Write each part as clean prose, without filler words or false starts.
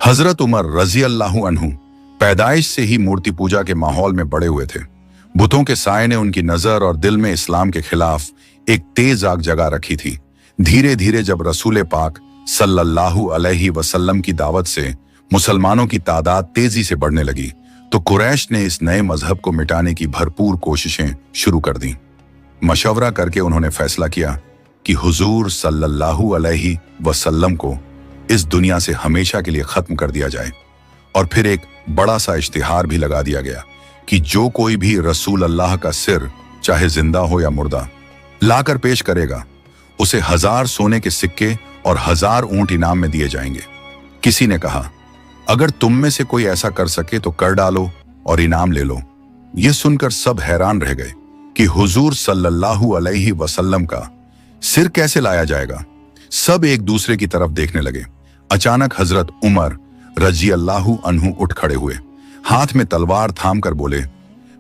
हजरत उमर रजी अल्लाहु अन्हु पैदाइश से ही मूर्ति पूजा के माहौल में बड़े हुए थे। बुतों के साए ने उनकी नजर और दिल में इस्लाम के खिलाफ एक तेज आग जगा रखी थी। धीरे धीरे जब रसूल पाक सल्लल्लाहु अलैहि वसल्लम की दावत से मुसलमानों की तादाद तेजी से बढ़ने लगी तो कुरैश ने इस नए मजहब को मिटाने की भरपूर कोशिशें शुरू कर दी। मशवरा करके उन्होंने फैसला किया कि हुजूर सल्लल्लाहु अलैहि वसल्लम को इस दुनिया से हमेशा के लिए खत्म कर दिया जाए। और फिर एक बड़ा सा इश्तिहार भी लगा दिया गया कि जो कोई भी रसूल अल्लाह का सिर चाहे जिंदा हो या मुर्दा लाकर पेश करेगा उसे 1000 सोने के सिक्के और 1000 ऊंट इनाम में दिए जाएंगे। किसी ने कहा, अगर तुम में से कोई ऐसा कर सके तो कर डालो और इनाम ले लो। यह सुनकर सब हैरान रह गए कि हुजूर सल्लल्लाहु अलैहि वसल्लम का सिर कैसे लाया जाएगा। सब एक दूसरे की तरफ देखने लगे। अचानक हजरत उमर रजी अल्लाहु अन्हु उठ खड़े हुए, हाथ में तलवार थाम कर बोले,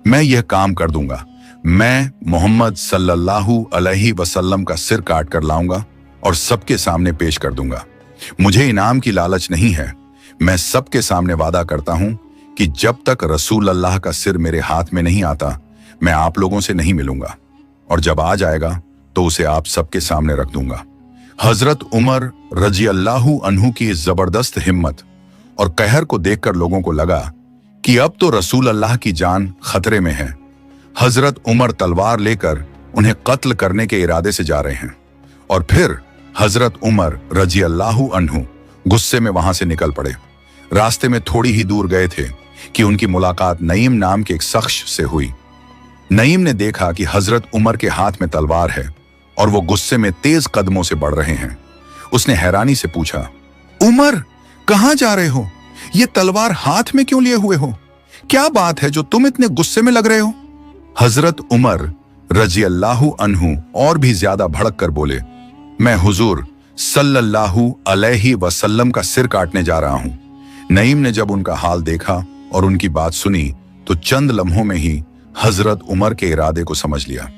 मैं यह काम कर दूंगा। मैं मोहम्मद सल्लल्लाहु अलैहि वसल्लम का सिर काट कर लाऊंगा और सबके सामने पेश कर दूंगा। मुझे इनाम की लालच नहीं है। मैं सबके सामने वादा करता हूं कि जब तक रसूल अल्लाह का सिर मेरे हाथ में नहीं आता मैं आप लोगों से नहीं मिलूंगा, और जब आ जाएगा तो उसे आप सबके सामने रख दूंगा। हजरत उमर रजी अल्लाहु अन्हु की इस जबरदस्त हिम्मत और कहर को देखकर लोगों को लगा कि अब तो रसूल अल्लाह की जान खतरे में है। हजरत उमर तलवार लेकर उन्हें कत्ल करने के इरादे से जा रहे हैं। और फिर हजरत उमर रजी अल्लाहु अन्हु गुस्से में वहां से निकल पड़े। रास्ते में थोड़ी ही दूर गए थे कि उनकी मुलाकात नईम नाम के एक शख्स से हुई। नईम ने देखा कि हजरत उमर के हाथ में तलवार है और वो गुस्से में तेज कदमों से बढ़ रहे हैं। उसने हैरानी से पूछा, उमर कहां जा रहे हो? ये तलवार हाथ में क्यों लिए हुए हो? क्या बात है जो तुम इतने गुस्से में लग रहे हो? हजरत उमर रजी अल्लाहु अन्हु और भी ज्यादा भड़क कर बोले, मैं हुजूर सल्लल्लाहु अलैहि वसल्लम का सिर काटने जा रहा हूं। नईम ने जब उनका हाल देखा और उनकी बात सुनी तो चंद लम्हों में ही हजरत उमर के इरादे को समझ लिया।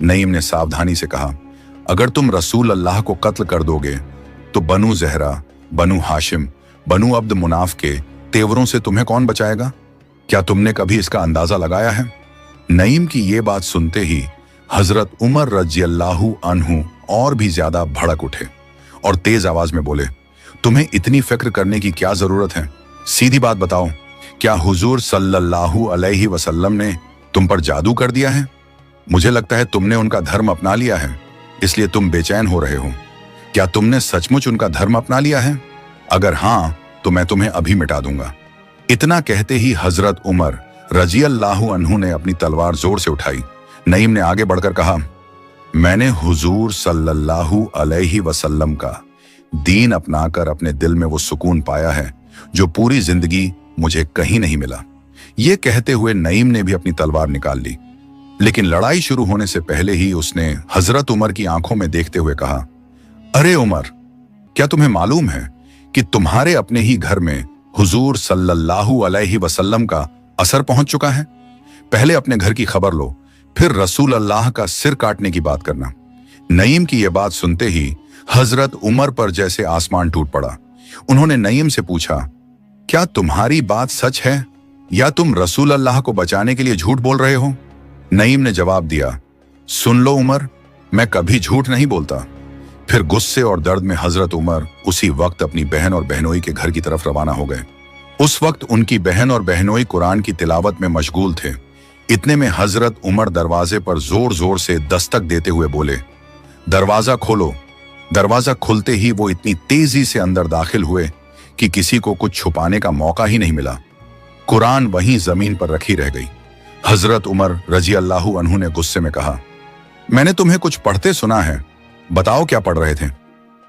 नईम ने सावधानी से कहा, अगर तुम रसूल अल्लाह को कत्ल कर दोगे तो बनु जहरा, बनु हाशिम, बनु अब्द मुनाफ के तेवरों से तुम्हें कौन बचाएगा? क्या तुमने कभी इसका अंदाजा लगाया है? नईम की ये बात सुनते ही हजरत उमर रजी अल्लाहु अन्हु और भी ज्यादा भड़क उठे और तेज आवाज में बोले, तुम्हें इतनी फिक्र करने की क्या जरूरत है? सीधी बात बताओ, क्या हुजूर सल्लल्लाहु अलैहि वसल्लम ने तुम पर जादू कर दिया है? मुझे लगता है तुमने उनका धर्म अपना लिया है, इसलिए तुम बेचैन हो रहे हो। क्या तुमने सचमुच उनका धर्म अपना लिया है? अगर हां तो मैं तुम्हें अभी मिटा दूंगा। इतना कहते ही हजरत उमर रजी अल्लाहु अन्हु ने अपनी तलवार जोर से उठाई। नईम ने आगे बढ़कर कहा, मैंने हुजूर सल्लल्लाहु अलैहि वसल्लम का दीन अपनाकर अपने दिल में वो सुकून पाया है जो पूरी जिंदगी मुझे कहीं नहीं मिला। ये कहते हुए नईम ने भी अपनी तलवार निकाल ली, लेकिन लड़ाई शुरू होने से पहले ही उसने हजरत उमर की आंखों में देखते हुए कहा, अरे उमर, क्या तुम्हें मालूम है कि तुम्हारे अपने ही घर में हुजूर सल्लल्लाहु अलैहि वसल्लम का असर पहुंच चुका है? पहले अपने घर की खबर लो, फिर रसूल अल्लाह का सिर काटने की बात करना। नईम की यह बात सुनते ही हजरत उमर पर जैसे आसमान टूट पड़ा। उन्होंने नईम से पूछा, क्या तुम्हारी बात सच है या तुम रसूल अल्लाह को बचाने के लिए झूठ बोल रहे हो? नईम ने जवाब दिया, सुन लो उमर, मैं कभी झूठ नहीं बोलता। फिर गुस्से और दर्द में हजरत उमर उसी वक्त अपनी बहन और बहनोई के घर की तरफ रवाना हो गए। उस वक्त उनकी बहन और बहनोई कुरान की तिलावत में मशगूल थे। इतने में हजरत उमर दरवाजे पर जोर जोर से दस्तक देते हुए बोले, दरवाजा खोलो। दरवाजा खुलते ही वो इतनी तेजी से अंदर दाखिल हुए कि किसी को कुछ छुपाने का मौका ही नहीं मिला। कुरान वहीं जमीन पर रखी रह गई। हजरत उमर रजी अल्लाहु अन्हु ने गुस्से में कहा, मैंने तुम्हें कुछ पढ़ते सुना है, बताओ क्या पढ़ रहे थे?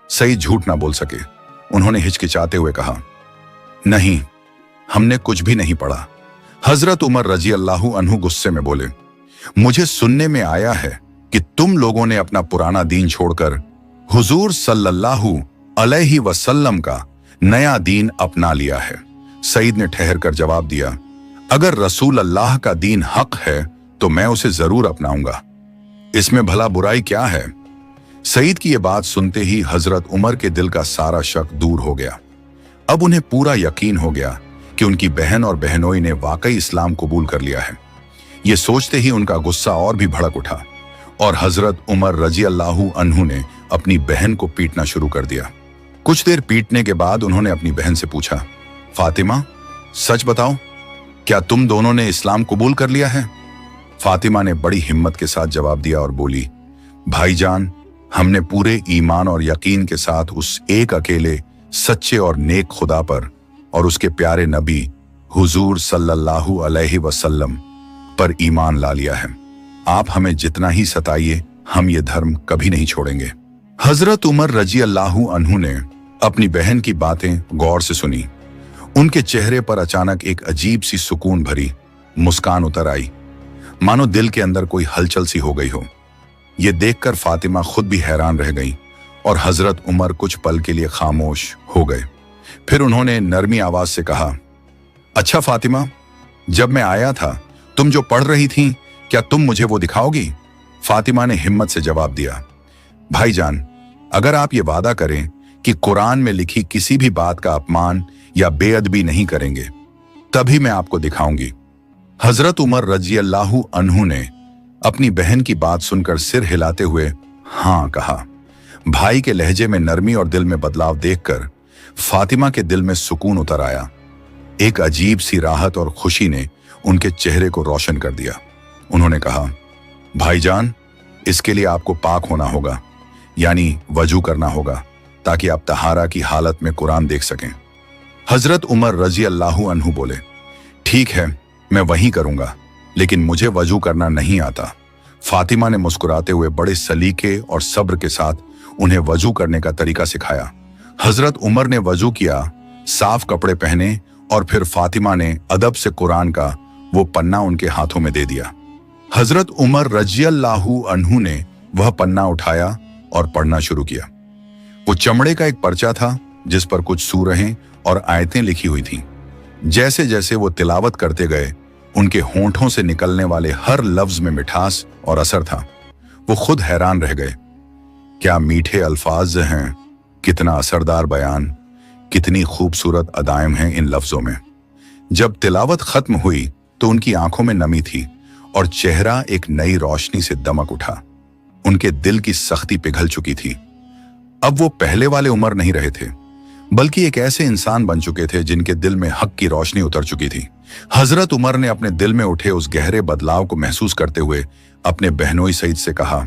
सईद झूठ ना बोल सके। उन्होंने हिचकिचाते हुए कहा, नहीं, हमने कुछ भी नहीं पढ़ा। हजरत उमर रजी अल्लाहु अन्हु गुस्से में बोले, मुझे सुनने में आया है कि तुम लोगों ने अपना पुराना दीन छोड़कर हुजूर सल्लल्लाहु अलैहि वसल्लम का नया दीन अपना लिया है। सईद ने ठहर कर जवाब दिया, अगर रसूल अल्लाह का दीन हक है तो मैं उसे जरूर अपनाऊंगा, इसमें भला बुराई क्या है? सईद की यह बात सुनते ही हजरत उमर के दिल का सारा शक दूर हो गया। अब उन्हें पूरा यकीन हो गया कि उनकी बहन और बहनोई ने वाकई इस्लाम कबूल कर लिया है। ये सोचते ही उनका गुस्सा और भी भड़क उठा और हजरत उमर रजी अल्लाहु अन्हु ने अपनी बहन को पीटना शुरू कर दिया। कुछ देर पीटने के बाद उन्होंने अपनी बहन से पूछा, फातिमा, सच बताओ, क्या तुम दोनों ने इस्लाम कबूल कर लिया है? फातिमा ने बड़ी हिम्मत के साथ जवाब दिया और बोली, भाईजान, हमने पूरे ईमान और यकीन के साथ उस एक अकेले सच्चे और नेक खुदा पर और उसके प्यारे नबी हुजूर सल्लल्लाहु अलैहि वसल्लम पर ईमान ला लिया है। आप हमें जितना ही सताइए, हम ये धर्म कभी नहीं छोड़ेंगे। हजरत उमर रजी अल्लाहु अन्हु ने अपनी बहन की बातें गौर से सुनी। उनके चेहरे पर अचानक एक अजीब सी सुकून भरी मुस्कान उतर आई, मानो दिल के अंदर कोई हलचल सी हो गई हो। ये देखकर फातिमा खुद भी हैरान रह गई और हजरत उमर कुछ पल के लिए खामोश हो गए। फिर उन्होंने नरमी आवाज से कहा, अच्छा फातिमा, जब मैं आया था तुम जो पढ़ रही थीं, क्या तुम मुझे वो दिखाओगी? फातिमा ने हिम्मत से जवाब दिया, भाईजान, अगर आप ये वादा करें कि कुरान में लिखी किसी भी बात का अपमान या बेअदबी नहीं करेंगे, तभी मैं आपको दिखाऊंगी। हजरत उमर रजी अल्लाहु अन्हु ने अपनी बहन की बात सुनकर सिर हिलाते हुए हाँ कहा। भाई के लहजे में नरमी और दिल में बदलाव देखकर फातिमा के दिल में सुकून उतर आया। एक अजीब सी राहत और खुशी ने उनके चेहरे को रोशन कर दिया। उन्होंने कहा, भाईजान, इसके लिए आपको पाक होना होगा, यानी वजू करना होगा, ताकि आप तहारा की हालत में कुरान देख सकें। हजरत उमर रजी अल्लाहु अन्हु बोले, ठीक है, मैं वही करूंगा, लेकिन मुझे वजू करना नहीं आता। फातिमा ने मुस्कुराते हुए बड़े सलीके और सब्र के साथ उन्हें वजू करने का तरीका सिखाया। हजरत उमर ने वजू किया, साफ कपड़े पहने और फिर फातिमा ने अदब से कुरान का वो पन्ना उनके हाथों में दे दिया। हजरत उमर रजी अल्लाहु अन्हु ने वह पन्ना उठाया और पढ़ना शुरू किया। वो चमड़े का एक पर्चा था जिस पर कुछ सूरहें और आयतें लिखी हुई थीं। जैसे जैसे वो तिलावत करते गए, उनके होंठों से निकलने वाले हर लफ्ज में मिठास और असर था। वो खुद हैरान रह गए। क्या मीठे अल्फाज हैं, कितना असरदार बयान, कितनी खूबसूरत अदायम हैं इन लफ्जों में। जब तिलावत खत्म हुई तो उनकी आंखों में नमी थी और चेहरा एक नई रोशनी से दमक उठा। उनके दिल की सख्ती पिघल चुकी थी। अब वो पहले वाले उमर नहीं रहे थे, बल्कि एक ऐसे इंसान बन चुके थे जिनके दिल में हक की रोशनी उतर चुकी थी। हजरत उमर ने अपने दिल में उठे उस गहरे बदलाव को महसूस करते हुए अपने बहनोई सईद से कहा,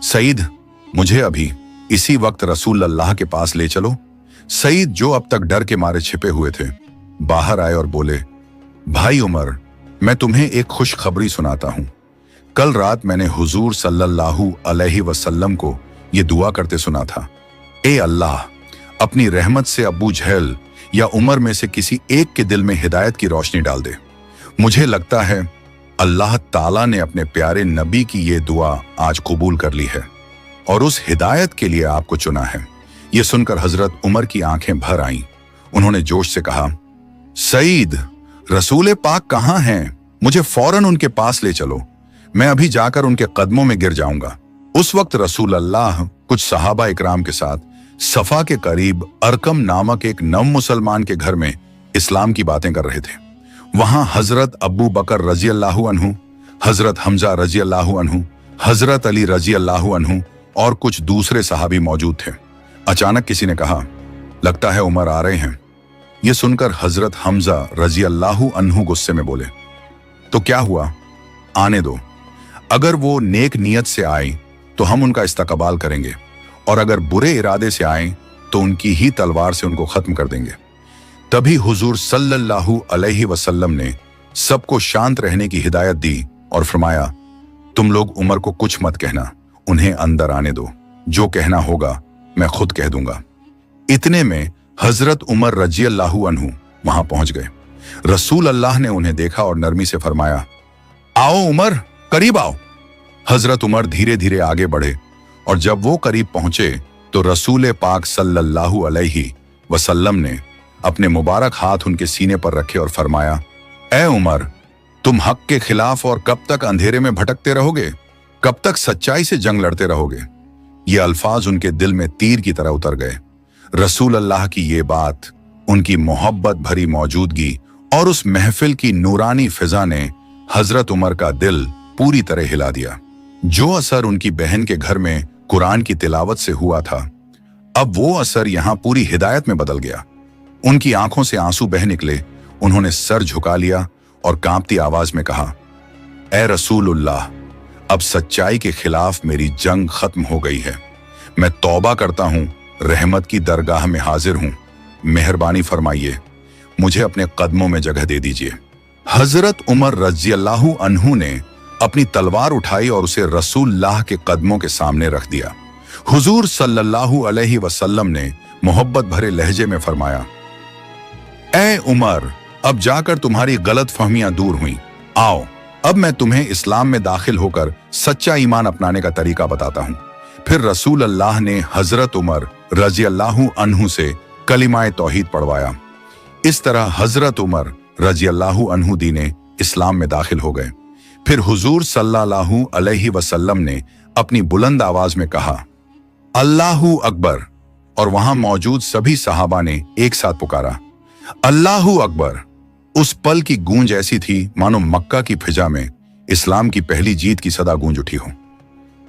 सईद, मुझे अभी इसी वक्त रसूल अल्लाह के पास ले चलो। सईद, जो अब तक डर के मारे छिपे हुए थे, बाहर आए और बोले, भाई उमर, मैं तुम्हें एक खुशखबरी सुनाता हूं। कल रात मैंने हुजूर सल्लल्लाहु अलैहि वसल्लम को ये दुआ करते सुना था, ए अल्लाह, अपनी रहमत से अबू जहल या उमर में से किसी एक के दिल में हिदायत की रोशनी डाल दे। मुझे लगता है अल्लाह ताला ने अपने प्यारे नबी की ये दुआ आज कबूल कर ली है और उस हिदायत के लिए आपको चुना है। ये सुनकर हजरत उमर की आंखें भर आईं। उन्होंने जोश से कहा, सईद, रसूल पाक कहाँ हैं? मुझे फौरन उनके पास ले चलो। मैं अभी जाकर उनके कदमों में गिर जाऊंगा। उस वक्त रसूल अल्लाह कुछ सहाबा इकराम के साथ सफा के करीब अरकम नामक एक नव मुसलमान के घर में इस्लाम की बातें कर रहे थे। वहां हजरत अबू बकर रजी अल्लाहु अन्हु, हजरत हमजा रजी अल्लाहु अन्हु, हजरत अली रजी अल्लाहु अन्हु और कुछ दूसरे सहाबी मौजूद थे। अचानक किसी ने कहा, लगता है उमर आ रहे हैं। यह सुनकर हजरत हमजा रजी अल्लाहु अन्हु गुस्से में बोले, तो क्या हुआ, आने दो। अगर वो नेक नियत से आए तो हम उनका इस्तकबाल करेंगे, और अगर बुरे इरादे से आए तो उनकी ही तलवार से उनको खत्म कर देंगे। तभी हुजूर सल्लल्लाहु अलैहि वसल्लम ने सबको शांत रहने की हिदायत दी और फरमाया, तुम लोग उमर को कुछ मत कहना, उन्हें अंदर आने दो। जो कहना होगा मैं खुद कह दूंगा। इतने में हजरत उमर रजी अल्लाहु अन्हु वहां पहुंच गए। रसूल अल्लाह ने उन्हें देखा और नरमी से फरमाया, आओ उमर, करीब आओ। हजरत उमर धीरे धीरे आगे बढ़े और जब वो करीब पहुंचे तो रसूल पाक सल्लल्लाहु अलैहि वसल्लम ने अपने मुबारक हाथ उनके सीने पर रखे और फरमाया, ए उमर, तुम हक के खिलाफ और कब तक अंधेरे में भटकते रहोगे? कब तक सच्चाई से जंग लड़ते रहोगे? ये अल्फाज उनके दिल में तीर की तरह उतर गए। रसूल अल्लाह की ये बात उनकी मोहब्बत भरी मौजूदगी और उस महफिल की नूरानी फिजा ने हजरत उमर का दिल पूरी तरह हिला दिया। जो असर उनकी बहन के घर में कुरान की तिलावत से हुआ था, अब वो असर यहां पूरी हिदायत में बदल गया। उनकी आंखों से आंसू बह निकले। उन्होंने सर झुका लिया और कांपती आवाज में कहा, ए रसूलुल्लाह, अब सच्चाई के खिलाफ मेरी जंग खत्म हो गई है। मैं तौबा करता हूं, रहमत की दरगाह में हाजिर हूं। मेहरबानी फरमाइए, मुझे अपने कदमों में जगह दे दीजिए। हजरत उमर रज़ियल्लाहु अन्हु ने अपनी तलवार उठाई और उसे रसूलुल्लाह के कदमों के सामने रख दिया। हुजूर सल्लल्लाहु अलैहि वसल्लम ने मोहब्बत भरे लहजे में फरमाया, ए उमर, अब जाकर तुम्हारी गलत फहमियां दूर हुई। आओ, अब मैं तुम्हें इस्लाम में दाखिल होकर सच्चा ईमान अपनाने का तरीका बताता हूं। फिर रसूल अल्लाह ने हजरत उमर रज़ियल्लाहु अन्हु से कलिमाए तौहीद पढ़वाया। इस तरह हजरत उमर रज़ियल्लाहु अन्हु दीने इस्लाम में दाखिल हो गए। फिर हुजूर सल्लल्लाहु अलैहि वसल्लम ने अपनी बुलंद आवाज में कहा, अल्लाहु अकबर, और वहां मौजूद सभी सहाबा ने एक साथ पुकारा, अल्लाहु अकबर। उस पल की गूंज ऐसी थी मानो मक्का की फिजा में इस्लाम की पहली जीत की सदा गूंज उठी हो।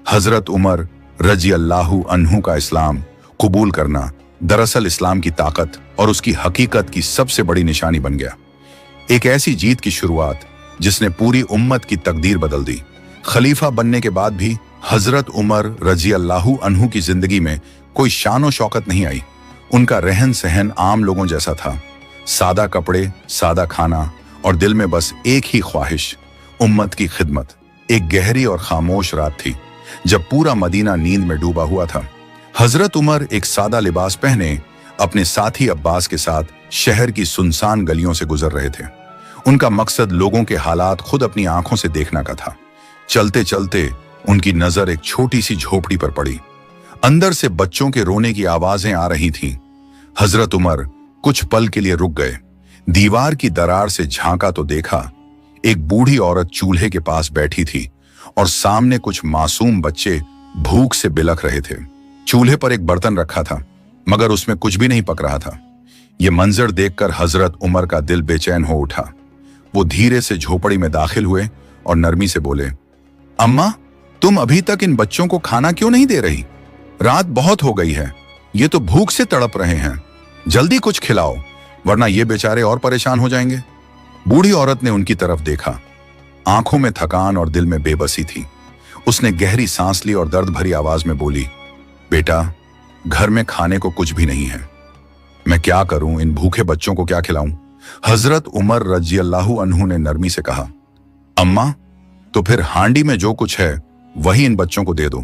हजरत उमर रज़ियल्लाहु अन्हु का इस्लाम कबूल करना दरअसल इस्लाम की ताकत और उसकी हकीकत की सबसे बड़ी निशानी बन गया। एक ऐसी जीत की शुरुआत जिसने पूरी उम्मत की तकदीर बदल दी। खलीफा बनने के बाद भी हजरत उमर रज़ियल्लाहु अन्हु की जिंदगी में कोई शान शौकत नहीं आई। उनका रहन सहन आम लोगों जैसा था, सादा कपड़े, सादा खाना और दिल में बस एक ही ख्वाहिश, उम्मत की खिदमत। एक गहरी और खामोश रात थी जब पूरा मदीना नींद में डूबा हुआ था। हजरत उमर एक सादा लिबास पहने अपने साथी अब्बास के साथ शहर की सुनसान गलियों से गुजर रहे थे। उनका मकसद लोगों के हालात खुद अपनी आंखों से देखने का था। चलते चलते उनकी नजर एक छोटी सी झोपड़ी पर पड़ी। अंदर से बच्चों के रोने की आवाजें आ रही थीं। हजरत उमर कुछ पल के लिए रुक गए। दीवार की दरार से झांका तो देखा, एक बूढ़ी औरत चूल्हे के पास बैठी थी और सामने कुछ मासूम बच्चे भूख से बिलख रहे थे। चूल्हे पर एक बर्तन रखा था मगर उसमें कुछ भी नहीं पक रहा था। यह मंजर देखकर हजरत उमर का दिल बेचैन हो उठा। वो धीरे से झोपड़ी में दाखिल हुए और नरमी से बोले, अम्मा, तुम अभी तक इन बच्चों को खाना क्यों नहीं दे रही? रात बहुत हो गई है, ये तो भूख से तड़प रहे हैं। जल्दी कुछ खिलाओ वरना ये बेचारे और परेशान हो जाएंगे। बूढ़ी औरत ने उनकी तरफ देखा। आंखों में थकान और दिल में बेबसी थी। उसने गहरी सांस ली और दर्द भरी आवाज में बोली, बेटा, घर में खाने को कुछ भी नहीं है। मैं क्या करूं? इन भूखे बच्चों को क्या खिलाऊं? हजरत उमर रज़ियल्लाहु अन्हु ने नरमी से कहा, अम्मा, तो फिर हांडी में जो कुछ है वही इन बच्चों को दे दो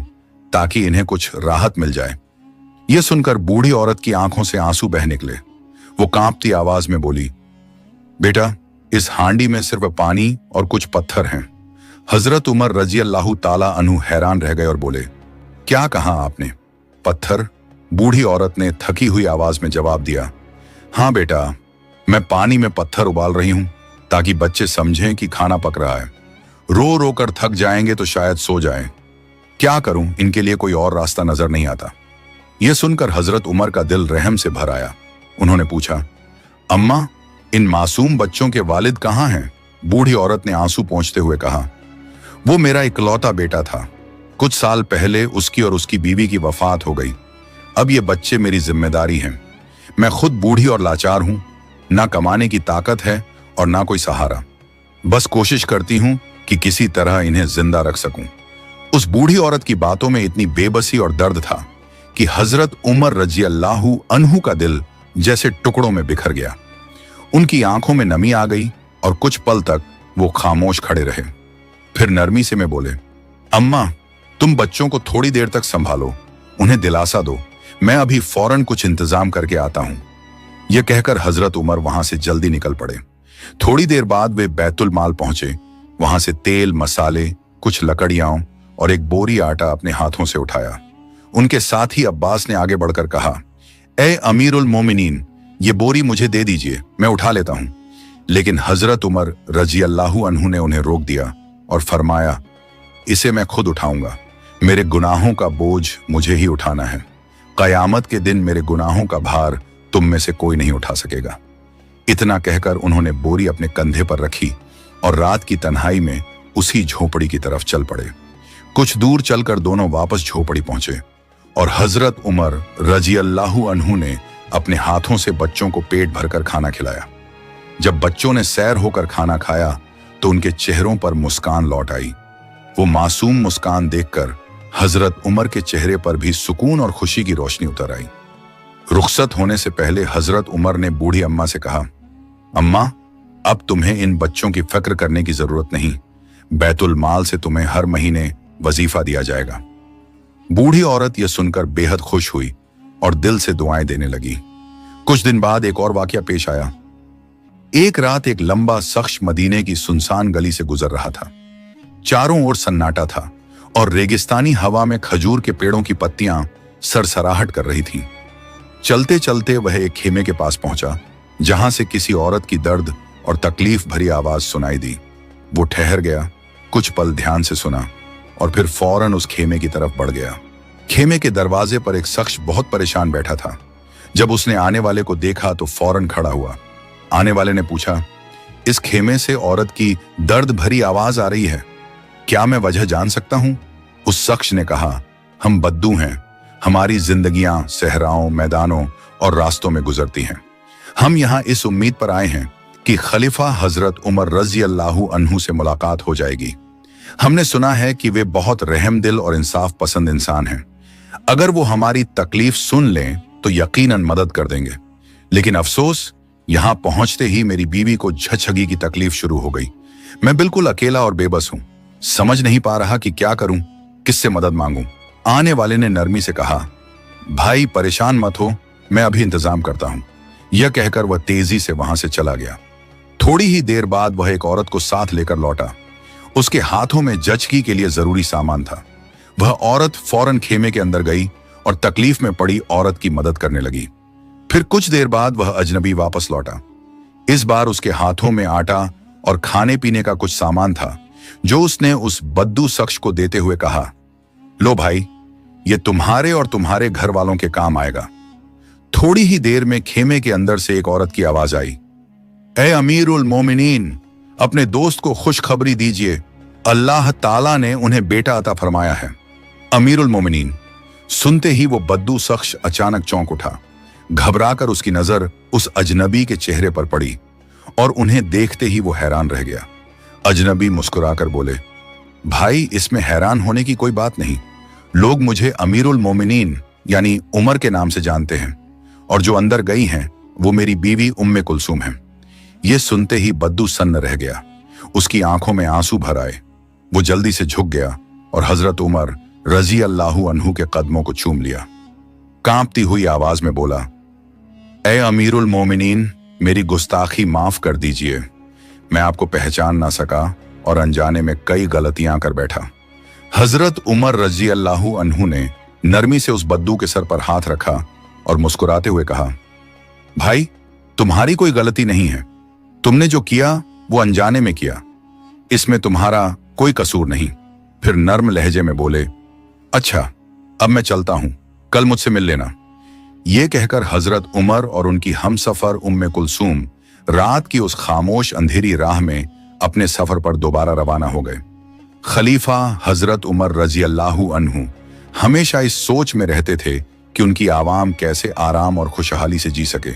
ताकि इन्हें कुछ राहत मिल जाए। यह सुनकर बूढ़ी औरत की आंखों से आंसू बह निकले। वो कांपती आवाज में बोली, बेटा, इस हांडी में सिर्फ पानी और कुछ पत्थर हैं। हजरत उमर रज़ियल्लाहु ताला अन्हु हैरान रह गए और बोले, क्या कहा आपने? पत्थर? बूढ़ी औरत ने थकी हुई आवाज में जवाब दिया, हाँ बेटा, मैं पानी में पत्थर उबाल रही हूं ताकि बच्चे समझें कि खाना पक रहा है। रो रो कर थक जाएंगे तो शायद सो जाएं। क्या करूं, इनके लिए कोई और रास्ता नजर नहीं आता। यह सुनकर हजरत उमर का दिल रहम से भर आया। उन्होंने पूछा, अम्मा, इन मासूम बच्चों के वालिद कहाँ हैं? बूढ़ी औरत ने आंसू पोंछते हुए कहा, वो मेरा इकलौता बेटा था। कुछ साल पहले उसकी और उसकी बीवी की वफात हो गई। अब ये बच्चे मेरी जिम्मेदारी हैं। मैं खुद बूढ़ी और लाचार हूं, ना कमाने की ताकत है और ना कोई सहारा। बस कोशिश करती हूं कि किसी तरह इन्हें जिंदा रख सकूं। उस बूढ़ी औरत की बातों में इतनी बेबसी और दर्द था कि हजरत उमर रज़ियल्लाहु अन्हु का दिल जैसे टुकड़ों में बिखर गया। उनकी आंखों में नमी आ गई और कुछ पल तक वो खामोश खड़े रहे। फिर नरमी से में बोले, अम्मा, तुम बच्चों को थोड़ी देर तक संभालो, उन्हें दिलासा दो। मैं अभी फौरन कुछ इंतजाम करके आता हूं। यह कहकर हजरत उमर वहां से जल्दी निकल पड़े। थोड़ी देर बाद वे बैतुल माल पहुंचे। वहां से तेल, मसाले, कुछ लकड़ियां और एक बोरी आटा अपने हाथों से उठाया। उनके साथ ही अब्बास ने आगे बढ़कर कहा, ए अमीरुल मोमिनीन, ये बोरी मुझे दे दीजिए, मैं उठा लेता हूं। लेकिन हजरत उमर रज़ियल्लाहु अन्हु ने उन्हें रोक दिया और फरमाया, इसे मैं खुद उठाऊंगा। मेरे गुनाहों का बोझ मुझे ही उठाना है। कयामत के दिन मेरे गुनाहों का भार तुम में से कोई नहीं उठा सकेगा। इतना कहकर उन्होंने बोरी अपने कंधे पर रखी और रात की तन्हाई में उसी झोपड़ी की तरफ चल पड़े। कुछ दूर चलकर दोनों वापस झोपड़ी पहुंचे और हजरत उमर रजी अल्लाहु अन्हु ने अपने हाथों से बच्चों को पेट भरकर खाना खिलाया। जब बच्चों ने सैर होकर खाना खाया तो उनके चेहरों पर मुस्कान लौट आई। वो मासूम मुस्कान देखकर हजरत उमर के चेहरे पर भी सुकून और खुशी की रोशनी उतर आई। रुखसत होने से पहले हजरत उमर ने बूढ़ी अम्मा से कहा, अम्मा, अब तुम्हें इन बच्चों की फिक्र करने की जरूरत नहीं। बैतुल माल से तुम्हें हर महीने वजीफा दिया जाएगा। बूढ़ी औरत यह सुनकर बेहद खुश हुई और दिल से दुआएं देने लगी। कुछ दिन बाद एक और वाकया पेश आया। एक रात एक लंबा शख्स मदीने की सुनसान गली से गुजर रहा था। चारों ओर सन्नाटा था और रेगिस्तानी हवा में खजूर के पेड़ों की पत्तियां सरसराहट कर रही थीं। चलते चलते वह एक खेमे के पास पहुंचा जहां से किसी औरत की दर्द और तकलीफ भरी आवाज सुनाई दी। वो ठहर गया, कुछ पल ध्यान से सुना और फिर फौरन उस खेमे की तरफ बढ़ गया। खेमे के दरवाजे पर एक शख्स बहुत परेशान बैठा था। जब उसने आने वाले को देखा तो फौरन खड़ा हुआ। आने वाले ने पूछा, इस खेमे से औरत की दर्द भरी आवाज आ रही है, क्या मैं वजह जान सकता हूं? उस शख्स ने कहा, हम बद्दू हैं, हमारी जिंदगियां सहराओं, मैदानों और रास्तों में गुजरती हैं। हम यहाँ इस उम्मीद पर आए हैं कि खलीफा हजरत उमर रजी अल्लाहु अन्हु से मुलाकात हो जाएगी। हमने सुना है कि वे बहुत रहमदिल और इंसाफ पसंद इंसान हैं। अगर वो हमारी तकलीफ सुन लें तो यकीनन मदद कर देंगे। लेकिन अफसोस, यहाँ पहुंचते ही मेरी बीवी को झचगी की तकलीफ शुरू हो गई। मैं बिल्कुल अकेला और बेबस हूं, समझ नहीं पा रहा कि क्या करूं, किससे मदद मांगूं। आने वाले ने नरमी से कहा, भाई परेशान मत हो, मैं अभी इंतजाम करता हूं। यह कहकर वह तेजी से वहां से चला गया। थोड़ी ही देर बाद वह एक औरत को साथ लेकर लौटा। उसके हाथों में जचकी के लिए जरूरी सामान था। वह औरत फौरन खेमे के अंदर गई और तकलीफ में पड़ी औरत की मदद करने लगी। फिर कुछ देर बाद वह अजनबी वापस लौटा। इस बार उसके हाथों में आटा और खाने पीने का कुछ सामान था जो उसने उस बद्दू शख्स को देते हुए कहा, लो भाई, ये तुम्हारे और तुम्हारे घर वालों के काम आएगा। थोड़ी ही देर में खेमे के अंदर से एक औरत की आवाज आई, ए अमीरुल मोमिनीन, अपने दोस्त को खुशखबरी दीजिए, अल्लाह ताला ने उन्हें बेटा अता फरमाया है। अमीरुल मोमिनीन सुनते ही वो बद्दू शख्स अचानक चौंक उठा। घबराकर उसकी नजर उस अजनबी के चेहरे पर पड़ी और उन्हें देखते ही वो हैरान रह गया। अजनबी मुस्कुराकर बोले, भाई, इसमें हैरान होने की कोई बात नहीं। लोग मुझे अमीरुल मोमिनीन यानी उमर के नाम से जानते हैं और जो अंदर गई हैं वो मेरी बीवी उम्मे कुलसूम है। ये सुनते ही बद्दू सन्न रह गया। उसकी आंखों में आंसू भर आए। वो जल्दी से झुक गया और हजरत उमर रजी अल्लाहु अन्हु के कदमों को चूम लिया। कांपती हुई आवाज में बोला, ए अमीरुल मोमिनीन, मेरी गुस्ताखी माफ कर दीजिए। मैं आपको पहचान ना सका और अनजाने में कई गलतियां कर बैठा। हजरत उमर रजी अल्लाहु अन्हु ने नरमी से उस बद्दू के सर पर हाथ रखा और मुस्कुराते हुए कहा, भाई, तुम्हारी कोई गलती नहीं है। तुमने जो किया वो अनजाने में किया, इसमें तुम्हारा कोई कसूर नहीं। फिर नर्म लहजे में बोले, अच्छा, अब मैं चलता हूं, कल मुझसे मिल लेना। ये कहकर हजरत उमर और उनकी हमसफर उम्मे कुलसूम रात की उस खामोश अंधेरी राह में अपने सफर पर दोबारा रवाना हो गए। खलीफा हजरत उमर रजी अल्लाहु अन्हु हमेशा इस सोच में रहते थे कि उनकी आवाम कैसे आराम और खुशहाली से जी सके।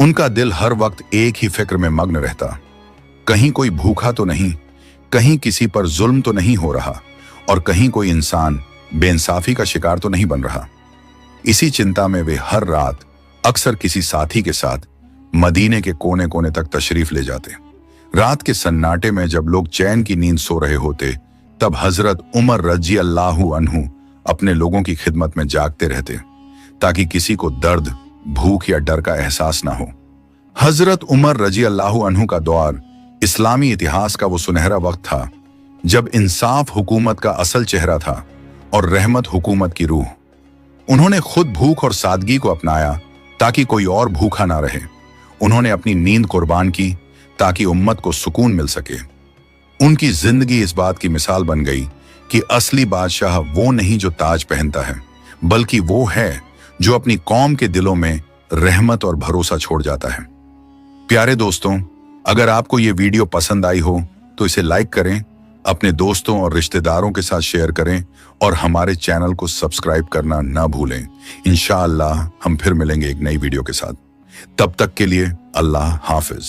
उनका दिल हर वक्त एक ही फिक्र में मग्न रहता, कहीं कोई भूखा तो नहीं, कहीं किसी पर जुल्म तो नहीं हो रहा और कहीं कोई इंसान बेइंसाफी का शिकार तो नहीं बन रहा। इसी चिंता में वे हर रात अक्सर किसी साथी के साथ मदीने के कोने कोने तक तशरीफ ले जाते। रात के सन्नाटे में जब लोग चैन की नींद सो रहे होते, तब हजरत उमर रजी अल्लाहु अन्हु अपने लोगों की खिदमत में जागते रहते ताकि किसी को दर्द, भूख या डर का एहसास ना हो। हजरत उमर रजी अल्लाहु अन्हु का दौर इस्लामी इतिहास का वो सुनहरा वक्त था जब इंसाफ हुकूमत का असल चेहरा था और रहमत हुकूमत की रूह। उन्होंने खुद भूख और सादगी को अपनाया ताकि कोई और भूखा ना रहे। उन्होंने अपनी नींद कुर्बान की ताकि उम्मत को सुकून मिल सके। उनकी जिंदगी इस बात की मिसाल बन गई कि असली बादशाह वो नहीं जो ताज पहनता है, बल्कि वो है जो अपनी कौम के दिलों में रहमत और भरोसा छोड़ जाता है। प्यारे दोस्तों, अगर आपको ये वीडियो पसंद आई हो तो इसे लाइक करें, अपने दोस्तों और रिश्तेदारों के साथ शेयर करें और हमारे चैनल को सब्सक्राइब करना ना भूलें। इंशाअल्लाह हम फिर मिलेंगे एक नई वीडियो के साथ। तब तक के लिए अल्लाह हाफिज।